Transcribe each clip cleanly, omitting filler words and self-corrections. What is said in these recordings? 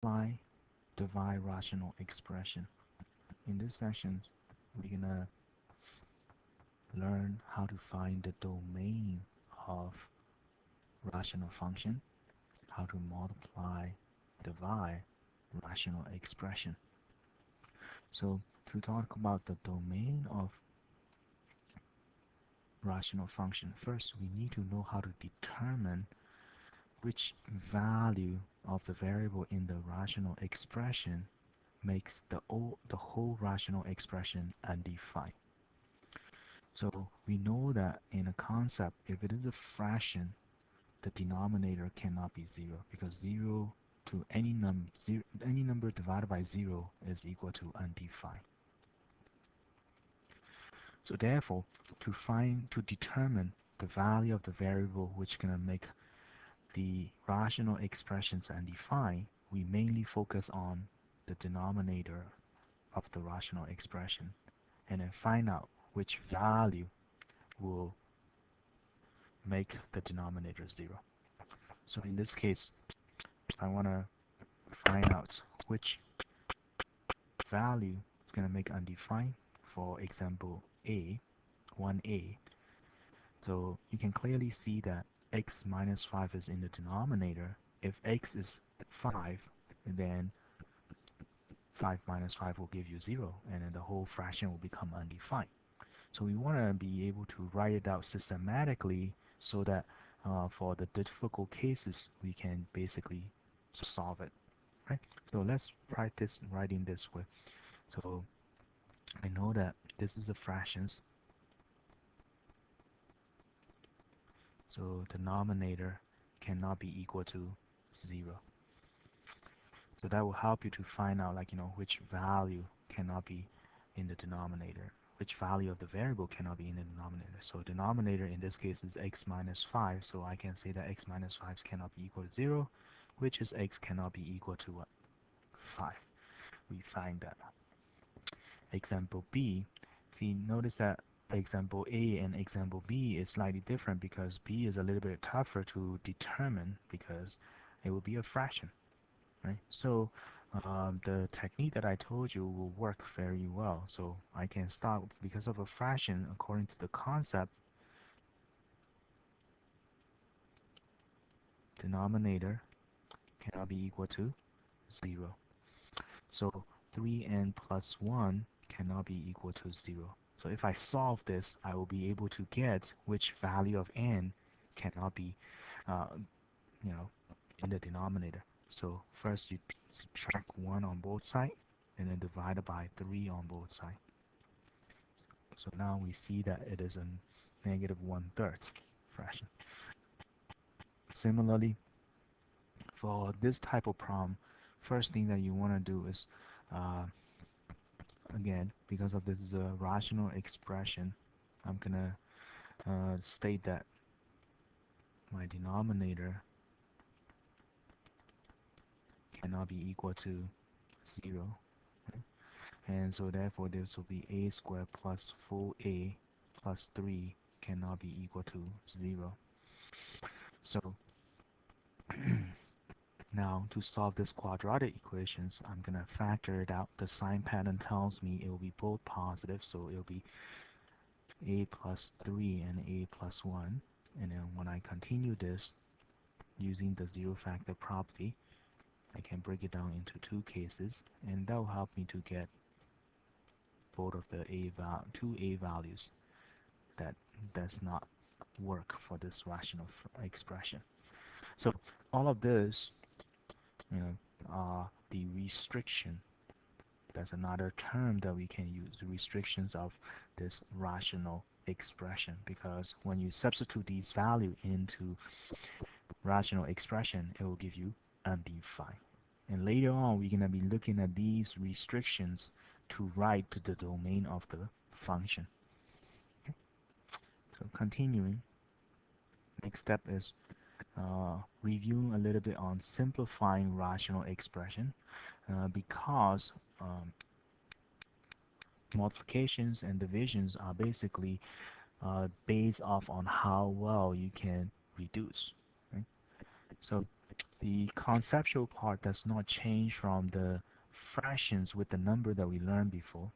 multiply, divide rational expression. In this section, we're gonna learn how to find the domain of rational function, how to multiply, divide rational expression. So to talk about the domain of rational function, first we need to know how to determine which value of the variable in the rational expression makes the whole rational expression undefined. So we know that in a concept, if it is a fraction, the denominator cannot be 0 because 0 to any number divided by 0 is equal to undefined. So therefore, to determine the value of the variable which gonna make the rational expressions undefined, we mainly focus on the denominator of the rational expression and then find out which value will make the denominator 0. So in this case, I want to find out which value is going to make undefined. For example, a, 1a. So you can clearly see that x minus 5 is in the denominator. If x is 5, then 5 minus 5 will give you 0, and then the whole fraction will become undefined. So we want to be able to write it out systematically so that for the difficult cases, we can basically solve it. Right? So let's practice writing this way. So I know that this is the fractions. So denominator cannot be equal to 0. So that will help you to find out, like, which value cannot be in the denominator, which value of the variable cannot be in the denominator. So denominator in this case is x minus 5. So I can say that x minus 5 cannot be equal to 0, which is x cannot be equal to what? 5. We find that. Example B. See, notice that example A and example B is slightly different because B is a little bit tougher to determine because it will be a fraction. Right? So the technique that I told you will work very well. So I can start because of a fraction according to the concept. Denominator cannot be equal to 0. So 3n plus 1 cannot be equal to 0. So if I solve this, I will be able to get which value of n cannot be, uh, you know, in the denominator. So first you subtract 1 on both sides and then divide it by 3 on both sides. So now we see that it is a negative 1/3 fraction. Similarly, for this type of problem, first thing that you want to do is, again, because of this is a rational expression, I'm gonna state that my denominator cannot be equal to 0. Right? And so therefore this will be a squared plus 4a plus 3 cannot be equal to 0. So now to solve this quadratic equations, I'm gonna factor it out. The sign pattern tells me it will be both positive, so it will be a plus 3 and a plus 1. And then when I continue this using the zero factor property, I can break it down into two cases, and that will help me to get both of the two a values that does not work for this rational expression. So all of this, are the restriction. That's another term that we can use, the restrictions of this rational expression, because when you substitute these values into rational expression, it will give you undefined. And later on, we're going to be looking at these restrictions to write the domain of the function. Okay. So continuing, next step is reviewing a little bit on simplifying rational expression because multiplications and divisions are basically based off on how well you can reduce. Right? So The conceptual part does not change from the fractions with the number that we learned before.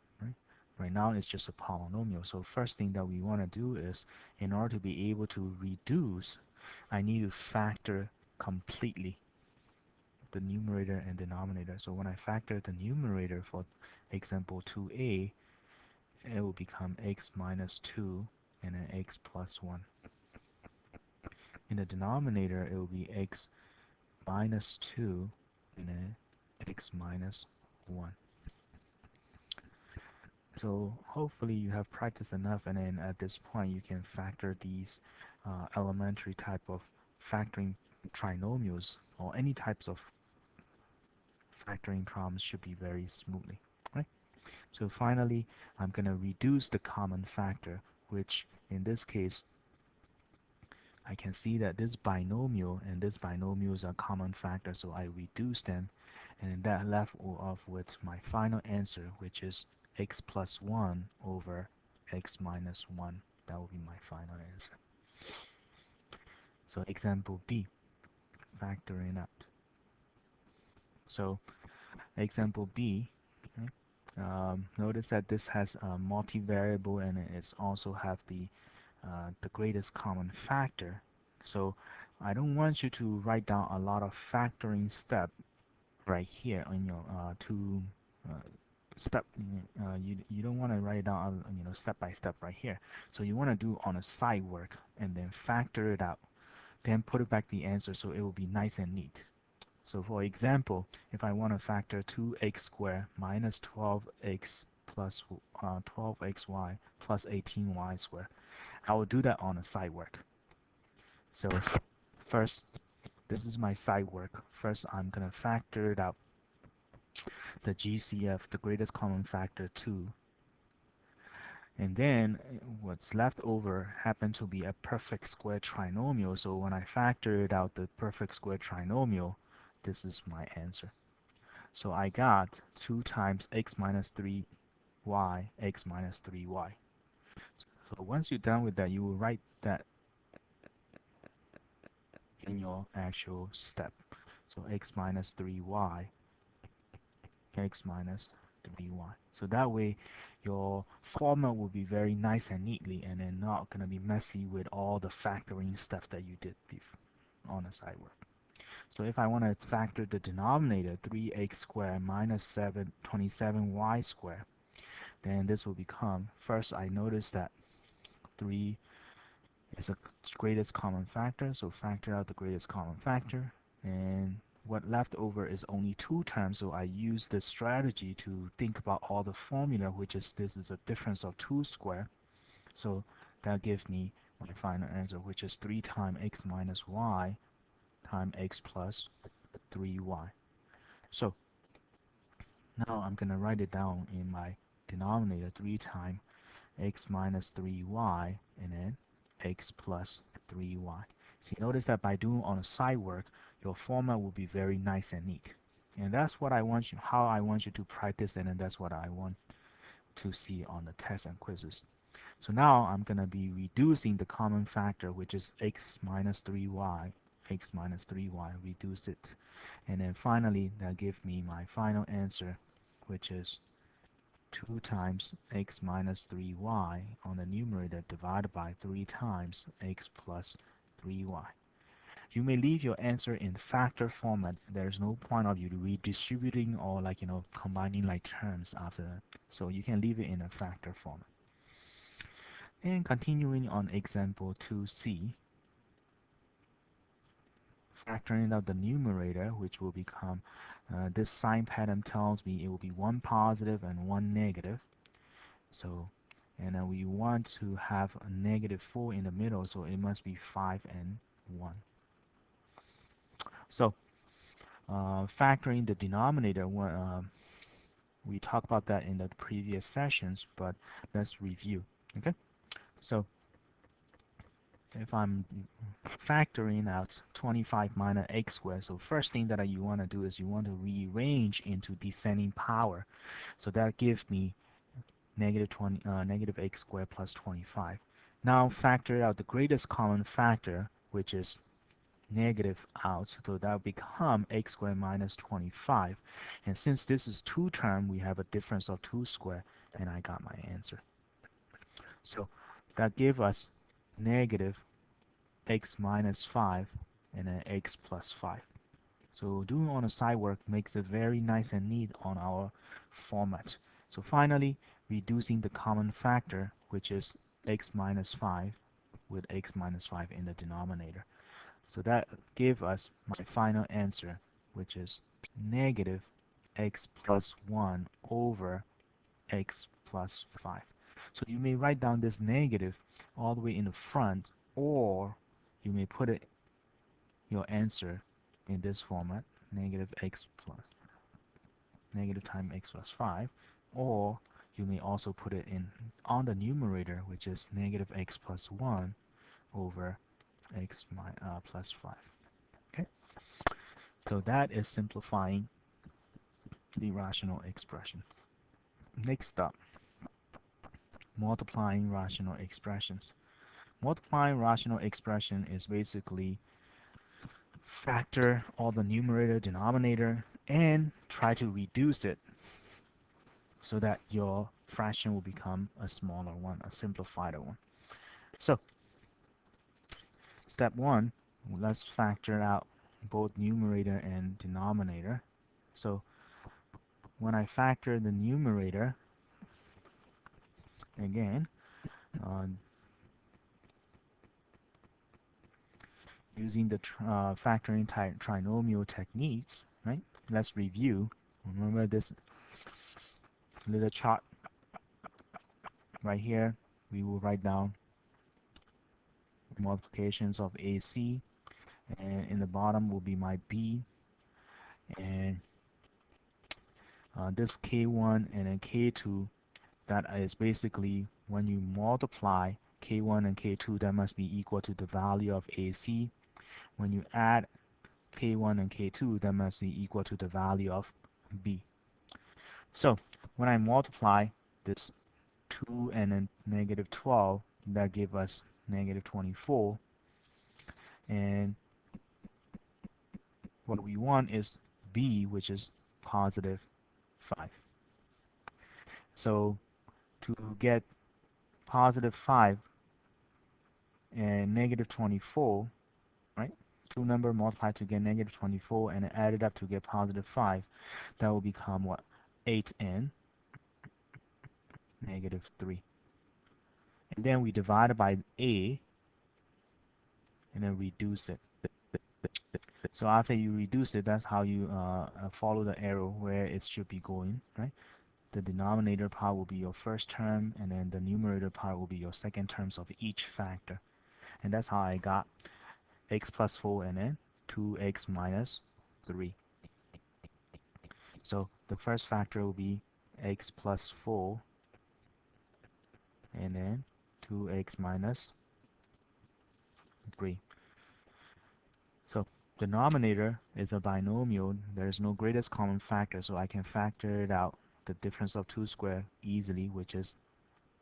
Right now it's just a polynomial. So first thing that we want to do is, in order to be able to reduce, I need to factor completely the numerator and denominator. So when I factor the numerator for example 2a, it will become x minus 2 and then x plus 1. In the denominator, it will be x minus 2 and then x minus 1. So hopefully you have practiced enough, and then at this point you can factor these elementary type of factoring trinomials, or any types of factoring problems should be very smoothly. Right? So finally, I'm going to reduce the common factor, which in this case, I can see that this binomial and this binomial is a common factor, so I reduce them, and that left off with my final answer, which is x plus 1 over x minus 1. That will be my final answer. So example B, factoring out. So example B, okay, notice that this has a multivariable, and it's also have the greatest common factor. So I don't want you to write down a lot of factoring step right here on your uh, step. You don't want to write it down step by step right here. So you want to do on a side work and then factor it out, then put it back the answer so it will be nice and neat. So for example, if I want to factor 2x squared minus 12x plus 12xy plus 18y squared, I will do that on a side work. So first, this is my side work. First, I'm going to factor it out, the GCF, the greatest common factor 2. And then what's left over happened to be a perfect square trinomial. So when I factored out the perfect square trinomial, this is my answer. So I got 2 times x minus 3y, x minus 3y. So once you're done with that, you will write that in your actual step. So x minus 3y, x minus 3y. So that way your format will be very nice and neatly, and then not going to be messy with all the factoring stuff that you did on the side work. So if I want to factor the denominator, 3x squared minus 27y squared, then this will become, first I notice that 3 is the greatest common factor, so factor out the greatest common factor, and what left over is only 2 terms, so I use this strategy to think about all the formula, which is this is a difference of 2 squared. So that gives me my final answer, which is 3 times x minus y times x plus 3y. So now I'm going to write it down in my denominator, 3 times x minus 3y, and then x plus 3y. See, notice that by doing on a side work, your format will be very nice and neat. And that's what I want you, how I want you to practice, and then that's what I want to see on the tests and quizzes. So now I'm going to be reducing the common factor, which is x minus 3y, x minus 3y, reduce it. And then finally, that gives me my final answer, which is 2 times x minus 3y on the numerator divided by 3 times x plus 3y. You may leave your answer in factor format. There's no point of you redistributing or combining like terms after that. So you can leave it in a factor format. And continuing on example 2c, factoring out the numerator, which will become, this sign pattern tells me it will be 1 positive and 1 negative. So, and then we want to have a negative 4 in the middle, so it must be 5 and 1. So, factoring the denominator, we talked about that in the previous sessions, but let's review. Okay, so if I'm factoring out 25 minus x squared, so first thing that you want to do is you want to rearrange into descending power. So that gives me negative x squared plus 25. Now factor out the greatest common factor, which is negative out, so that will become x squared minus 25. And since this is two term, we have a difference of 2 squared, and I got my answer. So that gave us negative x minus 5 and then x plus 5. So doing on the side work makes it very nice and neat on our format. So finally, reducing the common factor, which is x minus 5 with x minus 5 in the denominator. So that gave us my final answer, which is negative x plus 1 over x plus 5. So you may write down this negative all the way in the front, or you may put it your answer in this format, negative x plus negative times x plus 5, or you may also put it in on the numerator, which is negative x plus 1 over x plus 5. Okay, so that is simplifying the rational expression. Next up, multiplying rational expressions. Multiplying rational expression is basically factor all the numerator, denominator, and try to reduce it so that your fraction will become a smaller one, a simplified one. So, step one, let's factor out both numerator and denominator. So, when I factor the numerator, again, uh, using the factoring trinomial techniques, right? Let's review. Remember this little chart right here. We will write down multiplications of AC, and in the bottom will be my B, and this K1 and then K2, that is basically when you multiply K1 and K2, that must be equal to the value of AC. When you add K1 and K2, that must be equal to the value of B. So when I multiply this 2 and then negative 12, that gives us negative 24. And what we want is B, which is positive 5. So to get positive 5 and negative 24, right? Two number multiplied to get negative 24 and added up to get positive 5. That will become what? 8n negative 3. And then we divide it by a and then reduce it. So after you reduce it, that's how you follow the arrow where it should be going, right? The denominator part will be your first term, and then the numerator part will be your second terms of each factor. And that's how I got x plus 4 and then 2x minus 3. So the first factor will be x plus 4 and then 2x minus 3. So denominator is a binomial. There's no greatest common factor, so I can factor it out, the difference of 2 squared, easily, which is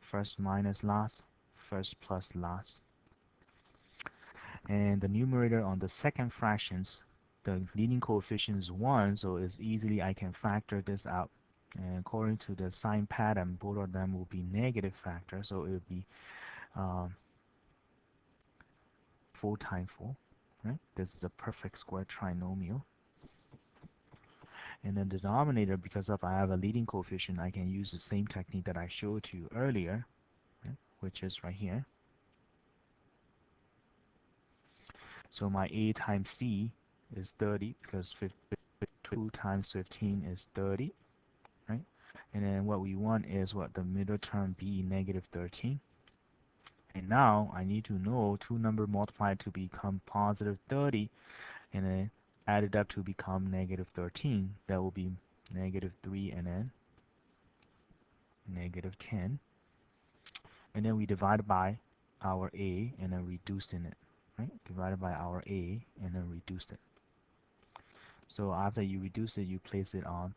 first minus last, first plus last. And the numerator on the second fractions, the leading coefficient is 1, so it's easily I can factor this out. And according to the sign pattern, both of them will be negative factor, so it will be 4 times 4, right? This is a perfect square trinomial. And the denominator, because of I have a leading coefficient, I can use the same technique that I showed to you earlier, right? Which is right here. So my A times C is 30 because 2 times 15 is 30, right? And then what we want is what the middle term B, negative 13. And now I need to know two number multiplied to become positive 30 and then added up to become negative 13. That will be negative 3 and then negative 10. And then we divide by our A and then reducing it, right? Divided by our A and then reduce it. So after you reduce it, you place it on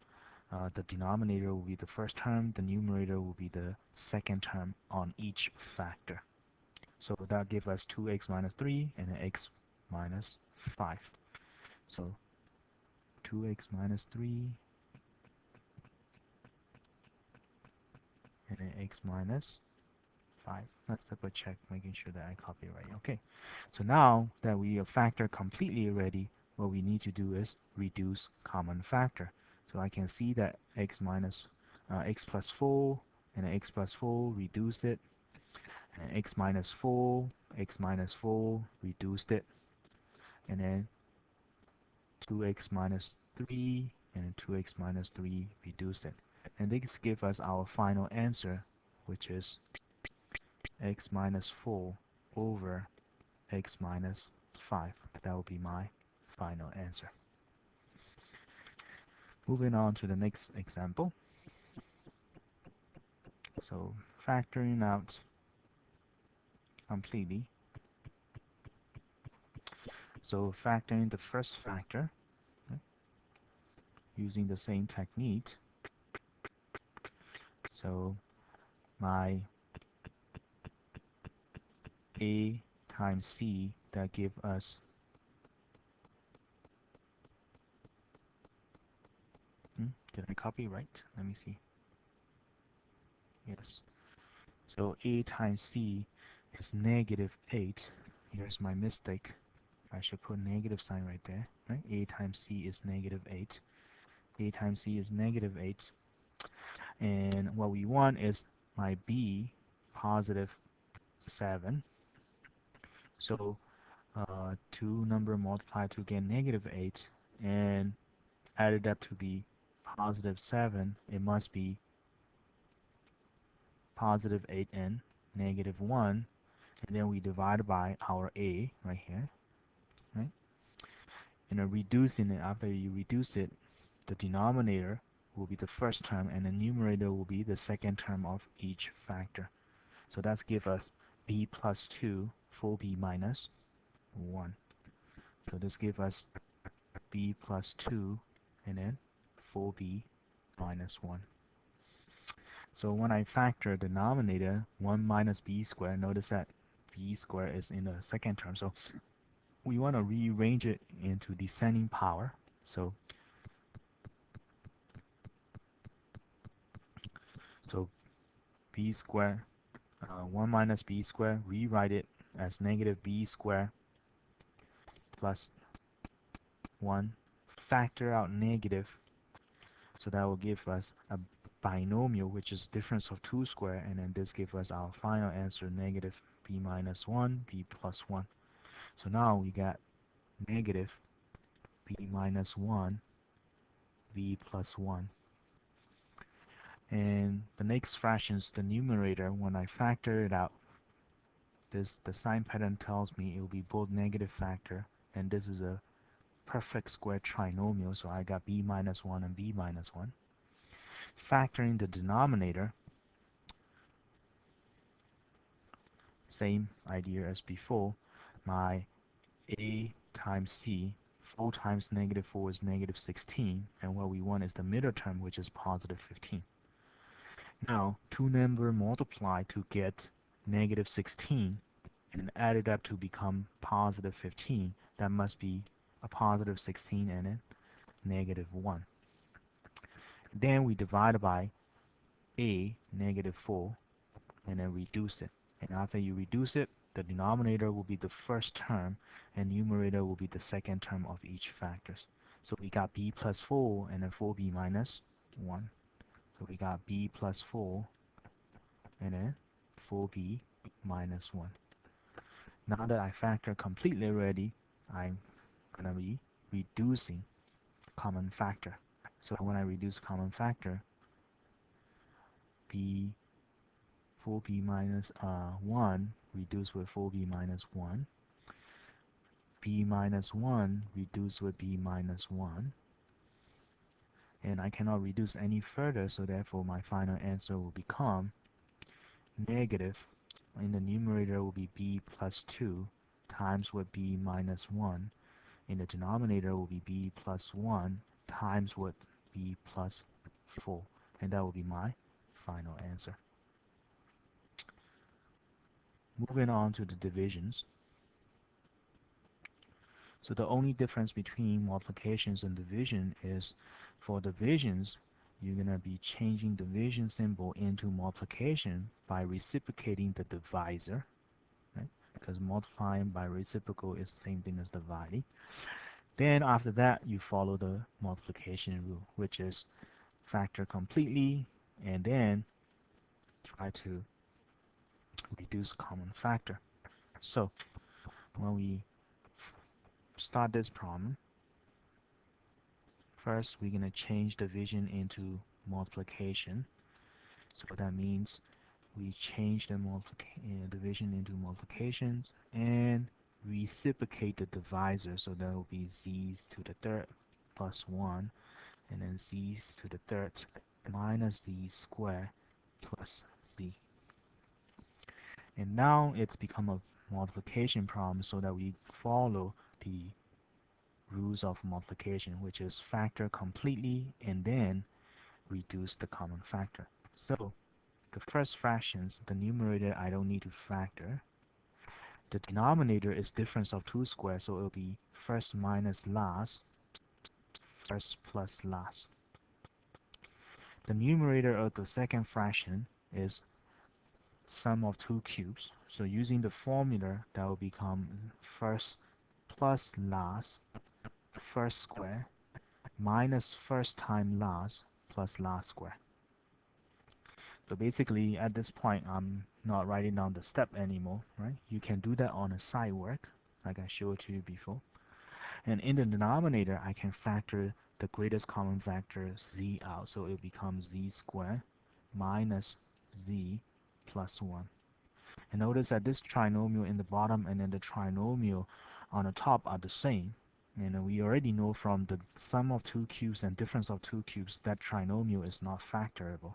the denominator will be the first term, the numerator will be the second term on each factor. So that gives us 2x minus 3 and then x minus 5. So 2x minus 3 and then x minus 5. Let's double check, making sure that I copy right. Okay, so now that we have factored completely already, what we need to do is reduce common factor. So I can see that x plus 4 and x plus 4 reduced it, and x minus 4, reduced it, and then 2x minus 3 and 2x minus 3 reduced it. And this gives us our final answer, which is x minus 4 over x minus 5. That will be my final answer. Moving on to the next example. So factoring out completely. So factoring the first factor, okay, using the same technique. So my a times c, that give us did I copy right? Let me see. Yes. So a times c is negative 8. Here's my mistake. I should put negative sign right there. Right? A times c is negative 8. A times c is negative 8. And what we want is my b positive 7. So two number multiplied to get negative 8 and added up to be positive 7. It must be positive 8 and negative 1. And then we divide by our a right here. Right? And reducing it, after you reduce it, the denominator will be the first term and the numerator will be the second term of each factor. So that's give us b plus 2, 4b minus 1. So this gives us b plus 2 and then 4b minus 1. So when I factor the denominator, 1 minus b squared, notice that b squared is in the second term. So we want to rearrange it into descending power. So b squared, 1 minus b squared, rewrite it as negative b squared plus 1. Factor out negative, so that will give us a binomial, which is difference of 2 squared, and then this gives us our final answer, negative b minus 1, b plus 1. So now we got negative b minus 1, b plus 1. And the next fractions, the numerator, when I factor it out, the sign pattern tells me it will be both negative factor, and this is a perfect square trinomial, so I got b minus 1 and b minus 1. Factoring the denominator, same idea as before. My a times c, 4 times negative 4 is negative 16, and what we want is the middle term, which is positive 15. Now, two number multiply to get negative 16 and add it up to become positive 15. That must be a positive 16 and a negative 1. Then we divide by a, negative 4, and then reduce it. And after you reduce it, the denominator will be the first term and numerator will be the second term of each factors. So we got b plus 4 and then 4b minus 1. So we got b plus 4 and then 4b minus 1. Now that I factor completely ready, I'm going to be reducing common factor. So when I reduce common factor, b 4b minus 1 reduced with 4b minus 1, b minus 1 reduced with b minus 1, and I cannot reduce any further, so therefore my final answer will become negative, in the numerator will be b plus 2 times with b minus 1, in the denominator will be b plus 1 times with b plus 4, and that will be my final answer. Moving on to the divisions. So the only difference between multiplications and division is for divisions, you're going to be changing division symbol into multiplication by reciprocating the divisor, right? Because multiplying by reciprocal is the same thing as dividing. Then after that, you follow the multiplication rule, which is factor completely and then try to reduce common factor. So when we start this problem, first we're going to change division into multiplication. So that means we change the division into multiplications and reciprocate the divisor. So that will be z's to the third plus 1, and then z's to the third minus z squared plus z. And now it's become a multiplication problem, so that we follow the rules of multiplication, which is factor completely and then reduce the common factor. So the first fractions, the numerator I don't need to factor. The denominator is difference of two squares, so it'll be first minus last, first plus last. The numerator of the second fraction is sum of two cubes. So using the formula, that will become first plus last, first square, minus first time last, plus last square. So basically, at this point, I'm not writing down the step anymore, right? You can do that on a side work, like I showed to you before. And in the denominator, I can factor the greatest common factor z out. So it becomes z squared minus z plus 1. And notice that this trinomial in the bottom and then the trinomial on the top are the same. And we already know from the sum of two cubes and difference of two cubes that trinomial is not factorable.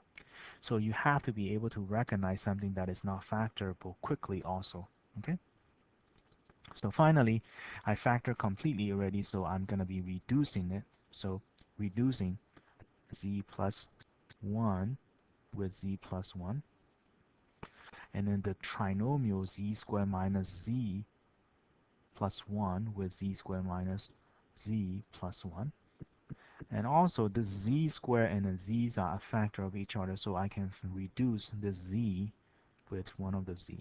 So you have to be able to recognize something that is not factorable quickly also. Okay? So finally, I factor completely already, so I'm going to be reducing it. So reducing z plus 1 with z plus 1. And then the trinomial z squared minus z plus 1 with z squared minus z plus 1. And also the z squared and the z's are a factor of each other, so I can reduce this z with one of the z.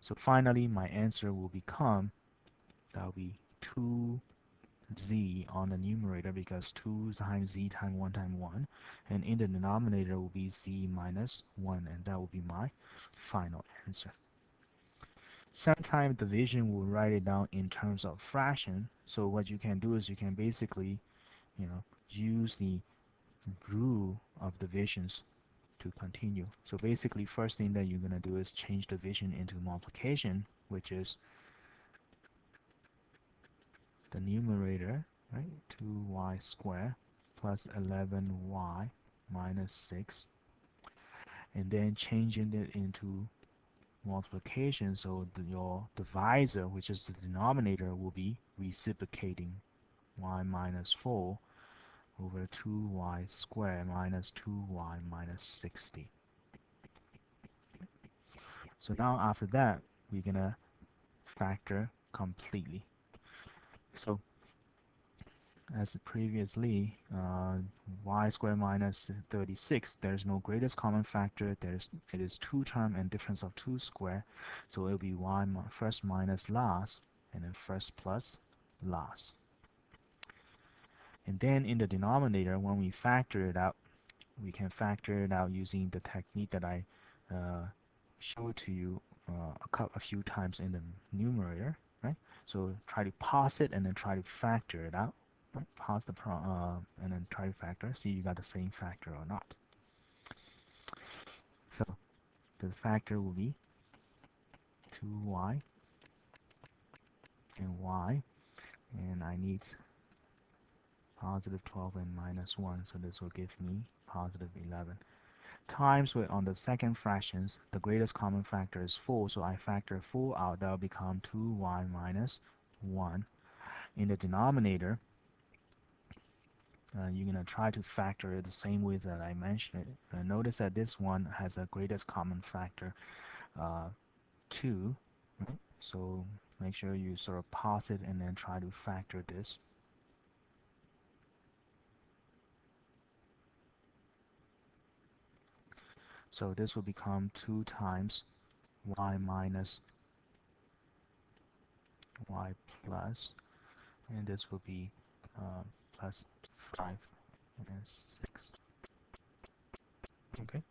So finally my answer will become, that will be 2z on the numerator, because 2 times z times 1 times 1, and in the denominator will be z minus 1, and that will be my final answer. Sometimes division will write it down in terms of fraction, so what you can do is you can basically, use the rule of divisions to continue. So basically, first thing that you're going to do is change division into multiplication, which is the numerator, right? 2y squared plus 11y minus 6. And then changing it into multiplication, so your divisor, which is the denominator, will be reciprocating y minus 4 over 2y squared minus 2y minus 60. So now after that, we're going to factor completely. So as previously, y squared minus 36, there's no greatest common factor. It is two term and difference of two square. So it'll be y first minus last, and then first plus last. And then in the denominator, when we factor it out, we can factor it out using the technique that I showed to you a few times in the numerator, right? So try to pause it and then try to factor it out. Right? Pause the and then try to factor. See you got the same factor or not. So the factor will be 2y and y, and I need positive 12 and minus 1, so this will give me positive 11. Times with on the second fractions, the greatest common factor is 4, so I factor 4 out. That will become 2y minus 1. In the denominator, you're going to try to factor it the same way that I mentioned it. Notice that this one has a greatest common factor 2, right? So make sure you sort of pause it and then try to factor this. So this will become 2 times y minus y plus, and this will be plus 5 and 6. Okay.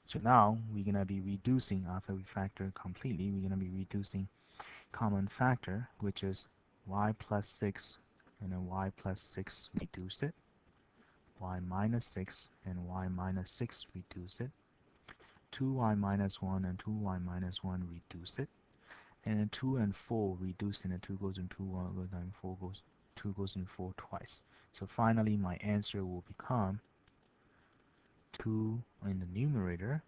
So now we're going to be reducing, after we factor completely, we're going to be reducing common factor, which is y plus 6, and then y plus 6 reduce it, y minus 6 and y minus 6 reduce it, 2y minus 1 and 2y minus 1 reduce it, and then 2 and 4 reduce, and then 2 goes into 1 goes down, 4 goes 2 goes in 4 twice. So finally my answer will become 2 in the numerator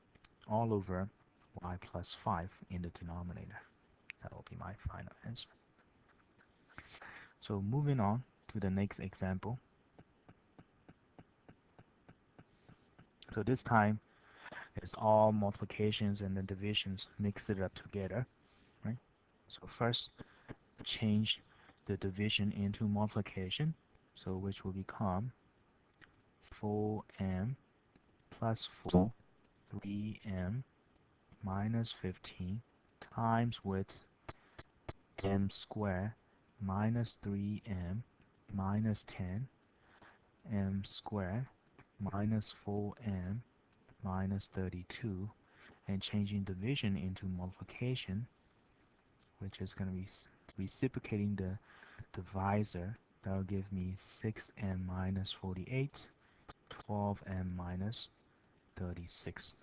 all over y plus 5 in the denominator. That will be my final answer. So moving on to the next example. So this time it's all multiplications and the divisions, mix it up together, right? So first change the division into multiplication, so which will become 4m plus 4, 3m minus 15 times with m squared minus 3m minus 10, m squared minus 4m minus 32, and changing division into multiplication, which is going to be reciprocating the divisor. That will give me 6m minus 48, 12m minus 36.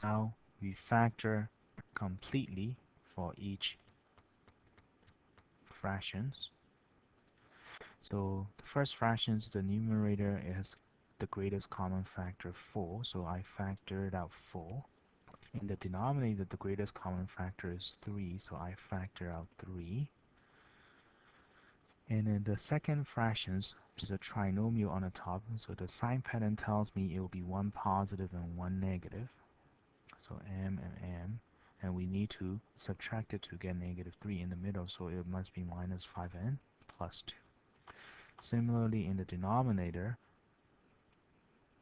Now we factor completely for each fractions. So the first fractions, the numerator is the greatest common factor 4, so I factored out 4. In the denominator, the greatest common factor is 3, so I factor out 3. And then the second fractions is a trinomial on the top, so the sign pattern tells me it will be 1 positive and 1 negative. So m and m, and we need to subtract it to get negative 3 in the middle, so it must be minus 5n plus 2. Similarly, in the denominator,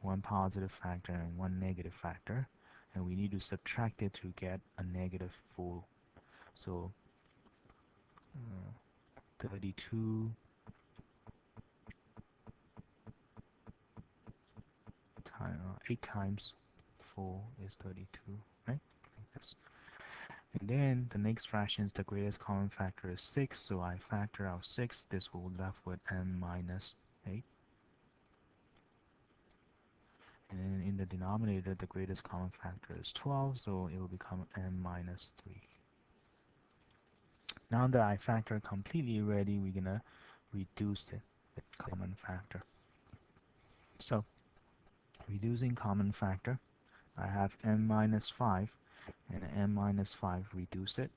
1 positive factor and 1 negative factor, and we need to subtract it to get a negative 4. So 32 8 times 4 is 32, right? Yes. And then the next fraction is the greatest common factor is 6, so I factor out 6. This will be left with m minus 8. And then in the denominator, the greatest common factor is 12, so it will become m minus 3. Now that I factor completely already, we're gonna reduce it, the common factor. So reducing common factor, I have m minus 5 and m minus 5 reduce it,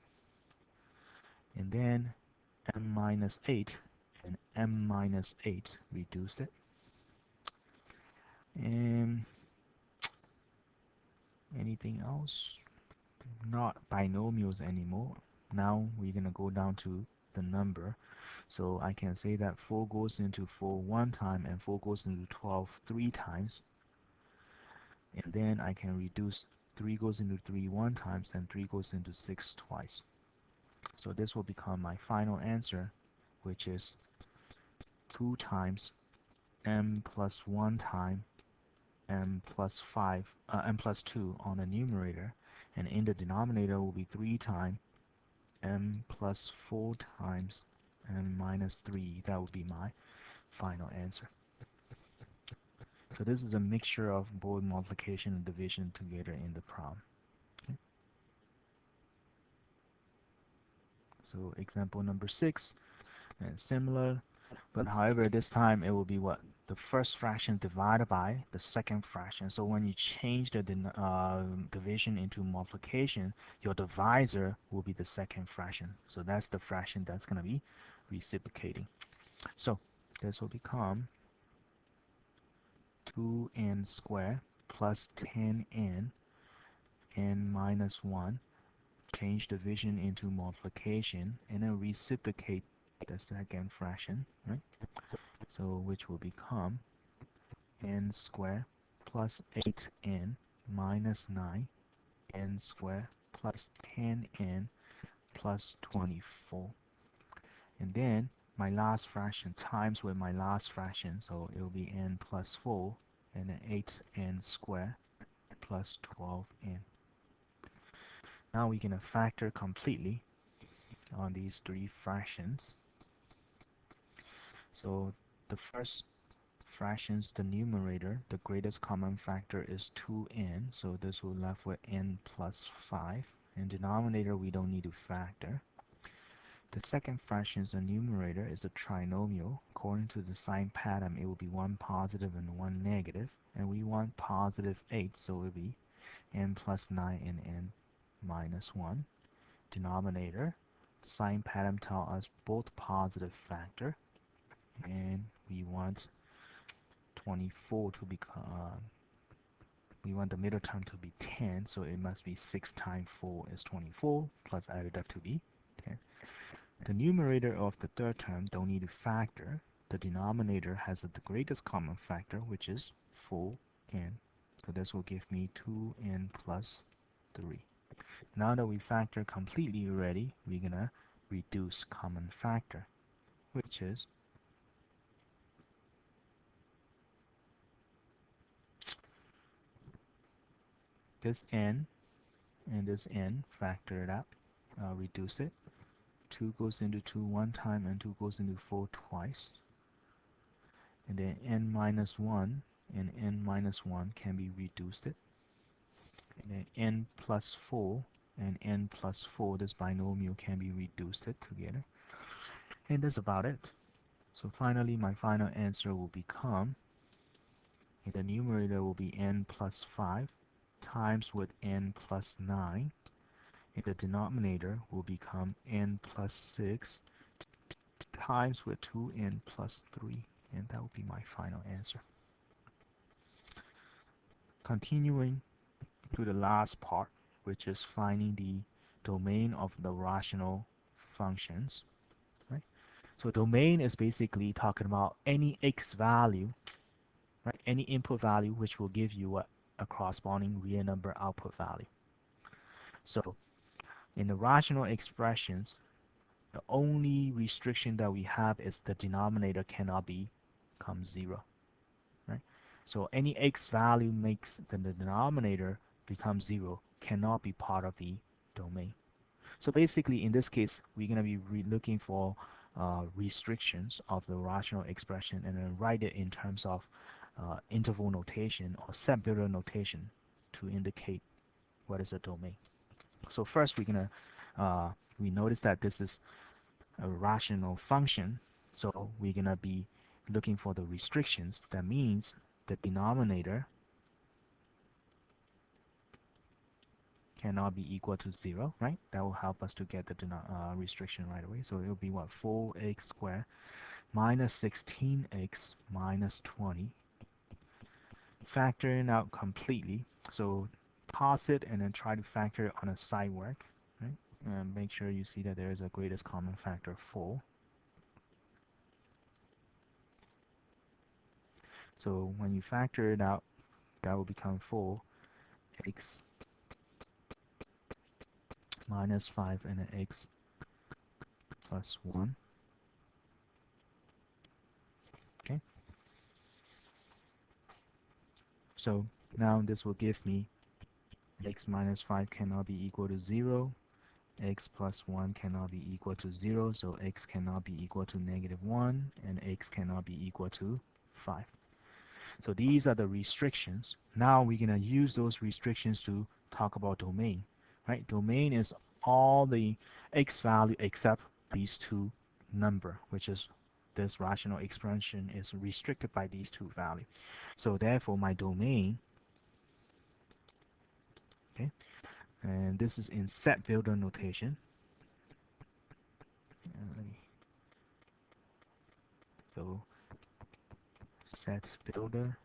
and then m minus 8 and m minus 8 reduce it, and anything else? Not binomials anymore. Now we're gonna go down to the number. So I can say that 4 goes into 4 one time and 4 goes into 12 3 times. And then I can reduce 3 goes into 3 one times and 3 goes into 6 twice. So this will become my final answer, which is 2 times m plus 1 time m plus 5, m plus 2 on the numerator, and in the denominator will be 3 times m plus 4 times m minus 3. That would be my final answer. So this is a mixture of both multiplication and division together in the problem. Okay. So example number 6, and similar, but however this time it will be what? The first fraction divided by the second fraction. So when you change the division into multiplication, your divisor will be the second fraction. So that's the fraction that's going to be reciprocating. So this will become 2n squared plus 10n n minus 1 change division into multiplication and then reciprocate the second fraction, right? So which will become n squared plus 8n minus 9n squared plus 10n plus 24. And then my last fraction times with my last fraction, so it will be n plus 4 and then 8n squared plus 12n. Now we're going to factor completely on these three fractions. So the first fractions, the numerator, the greatest common factor is 2n, so this will left with n plus 5. And denominator, we don't need to factor. The second fraction, the numerator, is a trinomial. According to the sign pattern, it will be one positive and one negative. And we want positive 8, so it will be n plus 9 and n minus 1. Denominator, sign pattern tell us both positive factor. And we want 24 to become, we want the middle term to be 10, so it must be 6 times 4 is 24, plus added up to be 10. The numerator of the third term don't need to factor. The denominator has the greatest common factor, which is 4n. So this will give me 2n plus 3. Now that we factor completely already, we're going to reduce common factor, which is this n and this n, factor it out, reduce it. 2 goes into 2 one time and 2 goes into 4 twice. And then n minus 1 and n minus 1 can be reduced. And then n plus 4 and n plus 4, this binomial can be reduced together. And that's about it. So finally, my final answer will become, in the numerator will be n plus 5 times with n plus 9. And the denominator will become n plus 6 times with 2n plus 3. And that will be my final answer. Continuing to the last part, which is finding the domain of the rational functions. Right? So domain is basically talking about any x value, right? Any input value which will give you a corresponding real number output value. So in the rational expressions, the only restriction that we have is the denominator cannot become 0. Right? So any x value makes the denominator become 0 cannot be part of the domain. So basically, in this case, we're going to be looking for restrictions of the rational expression and then write it in terms of interval notation or set builder notation to indicate what is a domain. So first, we're going to we notice that this is a rational function, so we're going to be looking for the restrictions. That means the denominator cannot be equal to 0, right? That will help us to get the restriction right away. So it will be what? 4x squared minus 16x minus 20. Factoring out completely. So pause it and then try to factor it on a side work, right? And make sure you see that there is a greatest common factor 4. So when you factor it out, that will become 4x minus 5 and then x plus 1. Okay. So now this will give me x minus 5 cannot be equal to 0. X plus 1 cannot be equal to 0. So x cannot be equal to negative 1. And x cannot be equal to 5. So these are the restrictions. Now we're going to use those restrictions to talk about domain. Right? Domain is all the x value except these two number, which is this rational expression is restricted by these two values. So therefore my domain, okay, and this is in set builder notation. So set builder,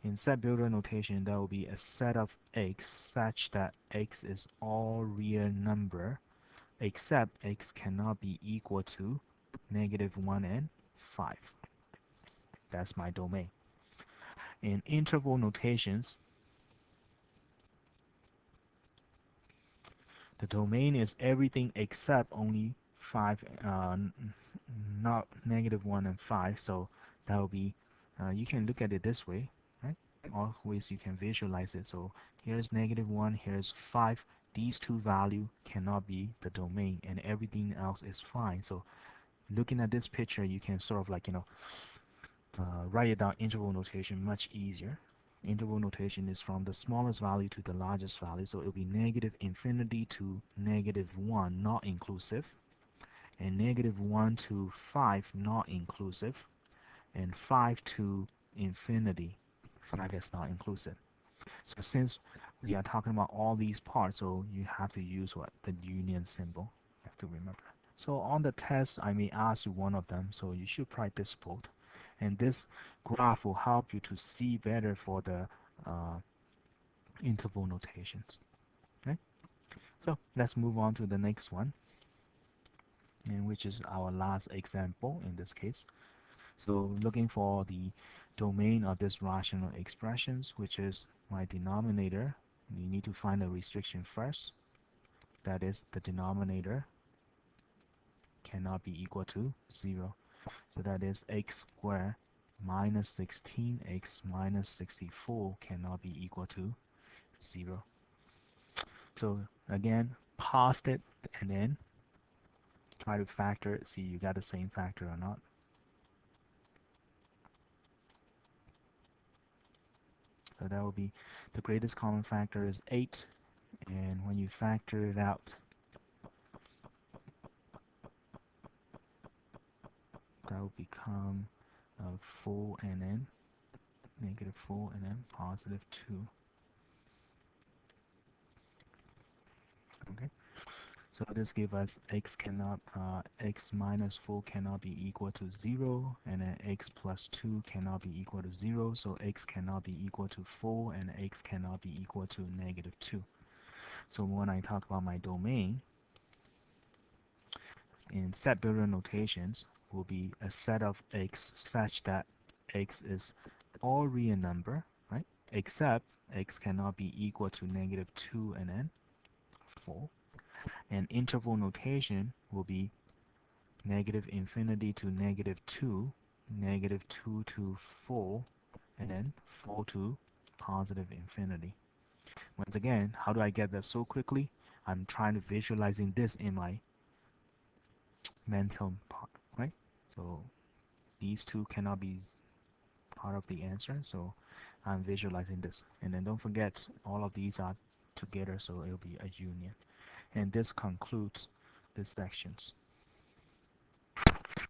In set builder notation, there will be a set of x such that x is all real number except x cannot be equal to -1 and 5. That's my domain. In interval notations, the domain is everything except only 5, not -1 and 5. So that will be, you can look at it this way, right? All ways you can visualize it. So here's -1, here's 5. These two values cannot be the domain, and everything else is fine. So looking at this picture, you can sort of like, write it down interval notation much easier. Interval notation is from the smallest value to the largest value, so it'll be -infinity to -1 not inclusive, and -1 to 5 not inclusive, and 5 to infinity. 5 is not inclusive. So since we are talking about all these parts, so you have to use what? The union symbol. You have to remember. So on the test, I may ask you one of them, so you should practice both. And this graph will help you to see better for the uh, interval notations. Okay? So let's move on to the next one, and which is our last example in this case. So looking for the domain of this rational expressions, which is my denominator. You need to find a restriction first. That is, the denominator cannot be equal to 0. So that is x squared minus 16x minus 64 cannot be equal to 0. So again, pause it and then try to factor it, see you got the same factor or not. So that will be the greatest common factor is 8, and when you factor it out, that will become 4nn, negative 4nn, positive 2. Okay, so this gives us x minus 4 cannot be equal to 0, and then x plus 2 cannot be equal to 0, so x cannot be equal to 4, and x cannot be equal to -2. So when I talk about my domain, in set builder notations, will be a set of x such that x is all real number, right? Except x cannot be equal to -2 and then 4. And interval notation will be -infinity to -2, -2 to 4, and then 4 to positive infinity. Once again, how do I get that so quickly? I'm trying to visualizing this in my mental part, right? So these two cannot be part of the answer, so I'm visualizing this. And then don't forget, all of these are together, so it'll be a union. And this concludes the sections.